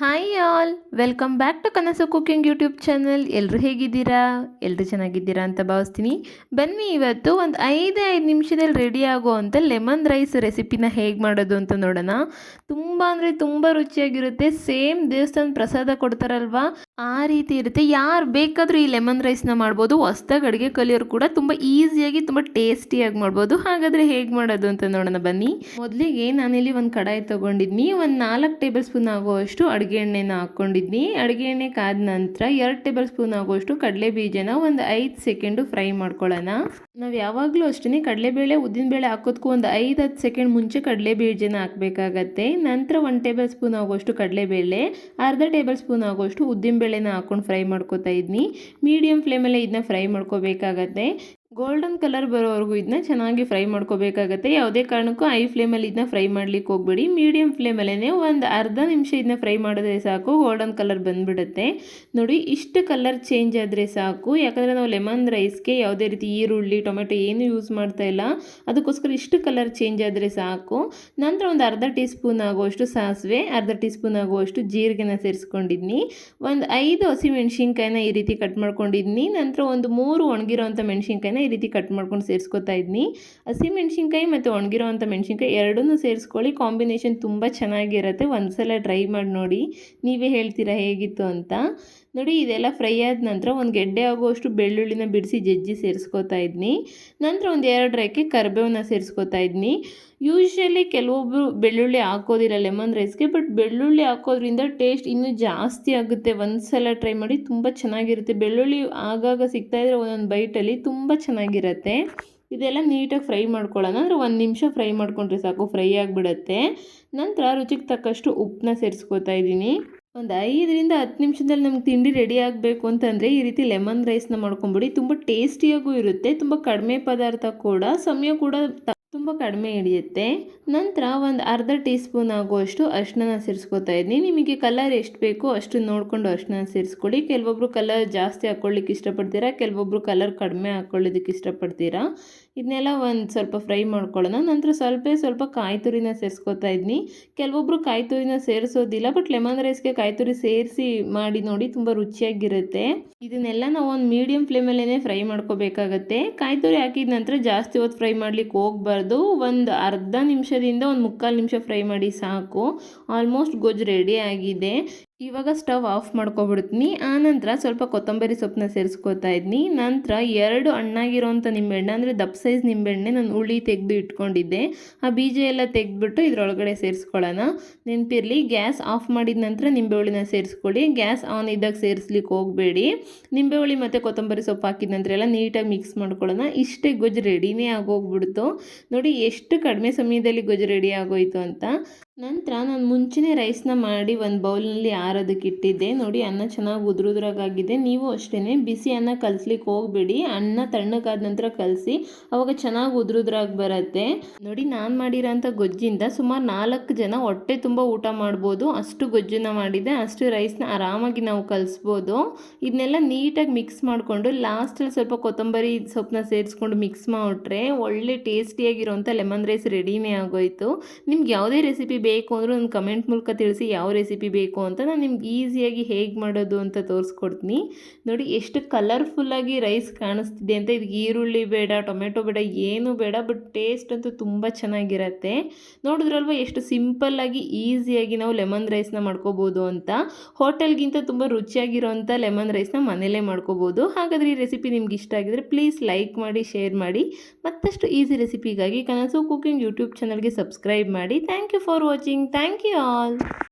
Hi all, welcome back to Kanasu cooking YouTube channel. ಎಲ್ಲರೂ ಹೇಗಿದ್ದೀರಾ? ಎಲ್ಲರೂ ಚೆನ್ನಾಗಿದ್ದೀರಾ ಅಂತ ಭಾವಿಸ್ತೀನಿ. ಬನ್ನಿ ಇವತ್ತು ಒಂದು 5 ನಿಮಿಷದಲ್ಲಿ ರೆಡಿ ಆಗುವಂಥ ಲೆಮನ್ ರೈಸ್ ರೆಸಿಪಿನ ಹೇಗೆ ಮಾಡೋದು ಅಂತ ನೋಡೋಣ. ತುಂಬ ಅಂದರೆ ತುಂಬ ರುಚಿಯಾಗಿರುತ್ತೆ. ಸೇಮ್ ದೇವಸ್ಥಾನ ಪ್ರಸಾದ ಕೊಡ್ತಾರಲ್ವಾ, ಆ ರೀತಿ ಇರುತ್ತೆ. ಯಾರು ಬೇಕಾದರೂ ಈ ಲೆಮನ್ ರೈಸ್ನ ಮಾಡ್ಬೋದು. ಹೊಸ್ದಾಗಿ ಅಡುಗೆ ಕಲಿಯೋರು ಕೂಡ ತುಂಬ ಈಸಿಯಾಗಿ ತುಂಬ ಟೇಸ್ಟಿಯಾಗಿ ಮಾಡ್ಬೋದು. ಹಾಗಾದರೆ ಹೇಗೆ ಮಾಡೋದು ಅಂತ ನೋಡೋಣ ಬನ್ನಿ. ಮೊದಲಿಗೆ ನಾನಿಲ್ಲಿ ಒಂದು ಕಡಾಯಿ ತೊಗೊಂಡಿದ್ನಿ. ಒಂದು 4 ಟೇಬಲ್ ಸ್ಪೂನ್ ಆಗುವಷ್ಟು ಅಡುಗೆ ಎಣ್ಣೆನ ಹಾಕ್ಕೊಂಡಿದ್ನಿ. ಅಡುಗೆ ಎಣ್ಣೆ ಕಾದ ನಂತರ 2 ಟೇಬಲ್ ಸ್ಪೂನ್ ಆಗುವಷ್ಟು ಕಡಲೆ ಬೀಜನ ಒಂದು 5 ಸೆಕೆಂಡು ಫ್ರೈ ಮಾಡ್ಕೊಳ್ಳೋಣ. ನಾವು ಯಾವಾಗಲೂ ಅಷ್ಟೇ ಕಡಲೆಬೇಳೆ ಉದ್ದಿನಬೇಳೆ ಹಾಕೋದಕ್ಕೂ ಒಂದು 5-10 ಸೆಕೆಂಡ್ ಮುಂಚೆ ಕಡಲೆ ಬೀಜನ ಹಾಕಬೇಕಾಗತ್ತೆ. ನಂತರ 1 ಟೇಬಲ್ ಸ್ಪೂನ್ ಆಗುವಷ್ಟು ಕಡಲೆಬೇಳೆ, ಅರ್ಧ ಟೇಬಲ್ ಸ್ಪೂನ್ ಆಗುವಷ್ಟು ಉದ್ದಿನಬೇಳೆನ ಹಾಕೊಂಡು ಫ್ರೈ ಮಾಡ್ಕೊತಾ ಇದ್ನಿ. ಮೀಡಿಯಂ ಫ್ಲೇಮಲ್ಲೇ ಇದನ್ನ ಫ್ರೈ ಮಾಡ್ಕೋಬೇಕಾಗತ್ತೆ. ಗೋಲ್ಡನ್ ಕಲರ್ ಬರೋವರೆಗೂ ಇದನ್ನ ಚೆನ್ನಾಗಿ ಫ್ರೈ ಮಾಡ್ಕೋಬೇಕಾಗತ್ತೆ. ಯಾವುದೇ ಕಾರಣಕ್ಕೂ ಐ ಫ್ಲೇಮಲ್ಲಿ ಇದನ್ನ ಫ್ರೈ ಮಾಡ್ಲಿಕ್ಕೆ ಹೋಗ್ಬೇಡಿ. ಮೀಡಿಯಂ ಫ್ಲೇಮಲ್ಲೇ ಒಂದು ಅರ್ಧ ನಿಮಿಷ ಇದನ್ನ ಫ್ರೈ ಮಾಡಿದ್ರೆ ಸಾಕು, ಗೋಲ್ಡನ್ ಕಲರ್ ಬಂದ್ಬಿಡುತ್ತೆ. ನೋಡಿ, ಇಷ್ಟು ಕಲರ್ ಚೇಂಜ್ ಆದರೆ ಸಾಕು. ಯಾಕಂದರೆ ನಾವು ಲೆಮನ್ ರೈಸ್ಗೆ ಯಾವುದೇ ರೀತಿ ಈರುಳ್ಳಿ ಟೊಮೆಟೊ ಏನು ಯೂಸ್ ಮಾಡ್ತಾ ಇಲ್ಲ, ಅದಕ್ಕೋಸ್ಕರ ಇಷ್ಟು ಕಲರ್ ಚೇಂಜ್ ಆದರೆ ಸಾಕು. ನಂತರ ಒಂದು ಅರ್ಧ ಟೀ ಸ್ಪೂನ್ ಆಗುವಷ್ಟು ಸಾಸಿವೆ, ಅರ್ಧ ಟೀ ಸ್ಪೂನ್ ಆಗುವಷ್ಟು ಜೀರಿಗೆನ ಸೇರಿಸ್ಕೊಂಡಿದ್ನಿ. ಒಂದು 5 ಹಸಿಮೆಣ್ಸಿನ್ಕಾಯಿನ ಈ ರೀತಿ ಕಟ್ ಮಾಡ್ಕೊಂಡಿದ್ನಿ. ನಂತರ ಒಂದು 3 ಒಣಗಿರೋಂಥ ಮೆಣಸಿನ್ಕಾಯಿನ ಈ ರೀತಿ ಕಟ್ ಮಾಡ್ಕೊಂಡು ಸೇರಿಸ್ಕೊತಾ ಇದ್ನಿ. ಹಸಿಮೆಣ್ಸಿನ್ಕಾಯಿ ಮತ್ತು ಒಣಗಿರೋಂಥ ಮೆಣಸಿನ್ಕಾಯಿ ಎರಡನ್ನೂ ಸೇರಿಸ್ಕೊಳ್ಳಿ. ಕಾಂಬಿನೇಷನ್ ತುಂಬ ಚೆನ್ನಾಗಿರುತ್ತೆ. ಒಂದ್ಸಲ ಟ್ರೈ ಮಾಡಿ ನೋಡಿ, ನೀವೇ ಹೇಳ್ತೀರಾ ಹೇಗಿತ್ತು ಅಂತ. ನೋಡಿ, ಇದೆಲ್ಲ ಫ್ರೈ ಆದ ನಂತರ ಒಂದು ಗೆಡ್ಡೆ ಆಗುವಷ್ಟು ಬೆಳ್ಳುಳ್ಳಿನ ಬಿಡಿಸಿ ಜಜ್ಜಿ ಸೇರಿಸ್ಕೊತಾ ಇದ್ನಿ. ನಂತರ ಒಂದು 2 ರೆಕ್ಕೆ ಕರಿಬೇವನ್ನ ಸೇರಿಸ್ಕೊತಾ ಇದ್ನಿ. ಯೂಶ್ವಲಿ ಕೆಲವೊಬ್ಬರು ಬೆಳ್ಳುಳ್ಳಿ ಹಾಕೋದಿಲ್ಲ ಲೆಮನ್ ರೈಸ್ಗೆ, ಬಟ್ ಬೆಳ್ಳುಳ್ಳಿ ಹಾಕೋದ್ರಿಂದ ಟೇಸ್ಟ್ ಇನ್ನೂ ಜಾಸ್ತಿ ಆಗುತ್ತೆ. ಒಂದ್ಸಲ ಟ್ರೈ ಮಾಡಿ, ತುಂಬ ಚೆನ್ನಾಗಿರುತ್ತೆ. ಬೆಳ್ಳುಳ್ಳಿ ಆಗಾಗ ಸಿಗ್ತಾ ಇದ್ರೆ ಒಂದೊಂದು ಬೈಟಲ್ಲಿ ತುಂಬ ಚೆನ್ನಾಗಿರುತ್ತೆ. ಇದೆಲ್ಲ ನೀಟಾಗಿ ಫ್ರೈ ಮಾಡ್ಕೊಳ್ಳೋಣ. ಅಂದರೆ 1 ನಿಮಿಷ ಫ್ರೈ ಮಾಡ್ಕೊಂಡ್ರೆ ಸಾಕು, ಫ್ರೈ ಆಗಿಬಿಡುತ್ತೆ. ನಂತರ ರುಚಿಗೆ ತಕ್ಕಷ್ಟು ಉಪ್ಪನ್ನ ಸೇರಿಸ್ಕೊತಾ ಇದ್ದೀನಿ. ಒಂದು 5-10 ನಿಮಿಷದಲ್ಲಿ ನಮ್ಗೆ ತಿಂಡಿ ರೆಡಿ ಆಗಬೇಕು ಅಂತಂದರೆ ಈ ರೀತಿ ಲೆಮನ್ ರೈಸ್ನ ಮಾಡ್ಕೊಂಬಿಡಿ. ತುಂಬ ಟೇಸ್ಟಿಯಾಗೂ ಇರುತ್ತೆ. ತುಂಬ ಕಡಿಮೆ ಪದಾರ್ಥ ಕೂಡ, ಸಮಯ ಕೂಡ ತುಂಬ ಕಡಿಮೆ ಹಿಡಿಯುತ್ತೆ. ನಂತರ ಒಂದು ಅರ್ಧ ಟೀ ಸ್ಪೂನ್ ಆಗುವಷ್ಟು ಅರಿಶಿನ ಸೇರಿಸ್ಕೊತಾ ಇದ್ದೀನಿ. ನಿಮಗೆ ಕಲರ್ ಎಷ್ಟು ಬೇಕೋ ಅಷ್ಟು ನೋಡಿಕೊಂಡು ಅರಿಶಿನ ಸೇರಿಸ್ಕೊಳ್ಳಿ. ಕೆಲವೊಬ್ಬರು ಕಲರ್ ಜಾಸ್ತಿ ಹಾಕ್ಕೊಳ್ಳಿಕ್ಕೆ ಇಷ್ಟಪಡ್ತೀರಾ, ಕೆಲವೊಬ್ಬರು ಕಲರ್ ಕಡಿಮೆ ಹಾಕ್ಕೊಳ್ಳೋದಕ್ಕೆ ಇಷ್ಟಪಡ್ತೀರಾ. ಇದನ್ನೆಲ್ಲ ಒಂದು ಸ್ವಲ್ಪ ಫ್ರೈ ಮಾಡ್ಕೊಳ್ಳೋಣ. ನಂತರ ಸ್ವಲ್ಪ ಕಾಯಿ ತುರಿನ ಸೇರಿಸ್ಕೊತಾ ಇದ್ದೀನಿ. ಕೆಲವೊಬ್ಬರು ಕಾಯಿ ತುರಿನ ಸೇರಿಸೋದಿಲ್ಲ, ಬಟ್ ಲೆಮನ್ ರೈಸ್ಗೆ ಕಾಯಿ ತುರಿ ಸೇರಿಸಿ ಮಾಡಿ ನೋಡಿ, ತುಂಬ ರುಚಿಯಾಗಿರುತ್ತೆ. ಇದನ್ನೆಲ್ಲ ನಾವು ಒಂದು ಮೀಡಿಯಂ ಫ್ಲೇಮಲ್ಲೇ ಫ್ರೈ ಮಾಡ್ಕೋಬೇಕಾಗತ್ತೆ. ಕಾಯಿ ತುರಿ ಹಾಕಿದ ನಂತರ ಜಾಸ್ತಿ ಹೊತ್ತು ಫ್ರೈ ಮಾಡ್ಲಿಕ್ಕೆ ಹೋಗಬಾರ್ದು. ಒಂದು ಅರ್ಧ ನಿಮಿಷದಿಂದ ಒಂದು 3/4 ನಿಮಿಷ ಫ್ರೈ ಮಾಡಿ ಸಾಕು. ಆಲ್ಮೋಸ್ಟ್ ಗೊಜ್ಜು ರೆಡಿ ಆಗಿದೆ. ಇವಾಗ ಸ್ಟವ್ ಆಫ್ ಮಾಡ್ಕೊಬಿಡ್ತೀನಿ. ಆನಂತರ ಸ್ವಲ್ಪ ಕೊತ್ತಂಬರಿ ಸೊಪ್ಪನ್ನ ಸೇರಿಸ್ಕೊತಾ ಇದ್ದೀನಿ. ನಂತರ 2 ಹಣ್ಣಾಗಿರೋಂಥ ನಿಂಬೆಹಣ್ಣು, ಅಂದರೆ ದಪ್ಪ ಸೈಜ್ ನಿಂಬೆಹಣ್ಣೆ ನಾನು ಹುಳಿ ತೆಗೆದು ಇಟ್ಕೊಂಡಿದ್ದೆ. ಆ ಬೀಜ ಎಲ್ಲ ತೆಗೆದ್ಬಿಟ್ಟು ಇದರೊಳಗಡೆ ಸೇರಿಸ್ಕೊಳ್ಳೋಣ. ನೆನಪಿರಲಿ, ಗ್ಯಾಸ್ ಆಫ್ ಮಾಡಿದ ನಂತರ ನಿಂಬೆ ಹುಳಿನ ಸೇರಿಸ್ಕೊಳ್ಳಿ. ಗ್ಯಾಸ್ ಆನ್ ಇದ್ದಾಗ ಸೇರಿಸ್ಲಿಕ್ಕೆ ಹೋಗಬೇಡಿ. ನಿಂಬೆ ಹುಳಿ ಮತ್ತು ಕೊತ್ತಂಬರಿ ಸೊಪ್ಪು ಹಾಕಿದ ನಂತರ ಎಲ್ಲ ನೀಟಾಗಿ ಮಿಕ್ಸ್ ಮಾಡ್ಕೊಳ್ಳೋಣ. ಇಷ್ಟೇ ಗೊಜ್ಜು ರೆಡಿನೇ ಆಗೋಗ್ಬಿಡ್ತು. ನೋಡಿ ಎಷ್ಟು ಕಡಿಮೆ ಸಮಯದಲ್ಲಿ ಗೊಜ್ಜು ರೆಡಿ ಆಗೋಯ್ತು ಅಂತ. ನಂತರ ನಾನು ಮುಂಚೆನೇ ರೈಸ್ನ ಮಾಡಿ ಒಂದು ಬೌಲ್ನಲ್ಲಿ ಆರೋದಕ್ಕೆ ಇಟ್ಟಿದ್ದೆ. ನೋಡಿ, ಅನ್ನ ಚೆನ್ನಾಗಿ ಉದುರುದ್ರಾಗಿದೆ. ನೀವು ಅಷ್ಟೇ ಬಿಸಿ ಅನ್ನ ಕಲಿಸ್ಲಿಕ್ಕೆ ಹೋಗಬೇಡಿ. ಅನ್ನ ತಣ್ಣಗಾದ ನಂತರ ಕಲಸಿ, ಅವಾಗ ಚೆನ್ನಾಗಿ ಉದುರುದ್ರಾಗಿ ಬರುತ್ತೆ. ನೋಡಿ, ನಾನು ಮಾಡಿರೋಂಥ ಗೊಜ್ಜಿಂದ ಸುಮಾರು 4 ಜನ ಹೊಟ್ಟೆ ತುಂಬ ಊಟ ಮಾಡ್ಬೋದು. ಅಷ್ಟು ಗೊಜ್ಜನ್ನ ಮಾಡಿದ್ದೆ. ಅಷ್ಟು ರೈಸ್ನ ಆರಾಮಾಗಿ ನಾವು ಕಲಿಸ್ಬೋದು. ಇದನ್ನೆಲ್ಲ ನೀಟಾಗಿ ಮಿಕ್ಸ್ ಮಾಡಿಕೊಂಡು ಲಾಸ್ಟಲ್ಲಿ ಸ್ವಲ್ಪ ಕೊತ್ತಂಬರಿ ಸೊಪ್ಪನ್ನ ಸೇರಿಸ್ಕೊಂಡು ಮಿಕ್ಸ್ ಮಾಡಿಟ್ರೆ ಒಳ್ಳೆ ಟೇಸ್ಟಿಯಾಗಿರೋಂಥ ಲೆಮನ್ ರೈಸ್ ರೆಡಿನೇ ಆಗೋಯ್ತು. ನಿಮ್ಗೆ ಯಾವುದೇ ರೆಸಿಪಿ ಬೇಕು ಅಂದರೂ ಒಂದು ಕಮೆಂಟ್ ಮೂಲಕ ತಿಳಿಸಿ, ಯಾವ ರೆಸಿಪಿ ಬೇಕು ಅಂತ. ನಾನು ನಿಮ್ಗೆ ಈಸಿಯಾಗಿ ಹೇಗೆ ಮಾಡೋದು ಅಂತ ತೋರಿಸ್ಕೊಡ್ತೀನಿ. ನೋಡಿ, ಎಷ್ಟು ಕಲರ್ಫುಲ್ಲಾಗಿ ರೈಸ್ ಕಾಣಿಸ್ತಿದೆ ಅಂತ. ಇದಕ್ಕೆ ಈರುಳ್ಳಿ ಬೇಡ, ಟೊಮೆಟೊ ಬೇಡ, ಏನೂ ಬೇಡ, ಬಟ್ ಟೇಸ್ಟ್ ಅಂತೂ ತುಂಬ ಚೆನ್ನಾಗಿರುತ್ತೆ. ನೋಡಿದ್ರಲ್ವ ಎಷ್ಟು ಸಿಂಪಲ್ಲಾಗಿ ಈಸಿಯಾಗಿ ನಾವು ಲೆಮನ್ ರೈಸ್ನ ಮಾಡ್ಕೋಬೋದು ಅಂತ. ಹೋಟೆಲ್ಗಿಂತ ತುಂಬ ರುಚಿಯಾಗಿರೋಂಥ ಲೆಮನ್ ರೈಸ್ನ ಮನೇಲೇ ಮಾಡ್ಕೋಬೋದು. ಹಾಗಾದರೆ ಈ ರೆಸಿಪಿ ನಿಮ್ಗೆ ಇಷ್ಟ ಆಗಿದ್ರೆ ಪ್ಲೀಸ್ ಲೈಕ್ ಮಾಡಿ, ಶೇರ್ ಮಾಡಿ. ಮತ್ತಷ್ಟು ಈಸಿ ರೆಸಿಪಿಗಾಗಿ ಕನಸು ಕುಕಿಂಗ್ ಯೂಟ್ಯೂಬ್ ಚಾನಲ್ಗೆ ಸಬ್ಸ್ಕ್ರೈಬ್ ಮಾಡಿ. Thank you for watching. Thank you all.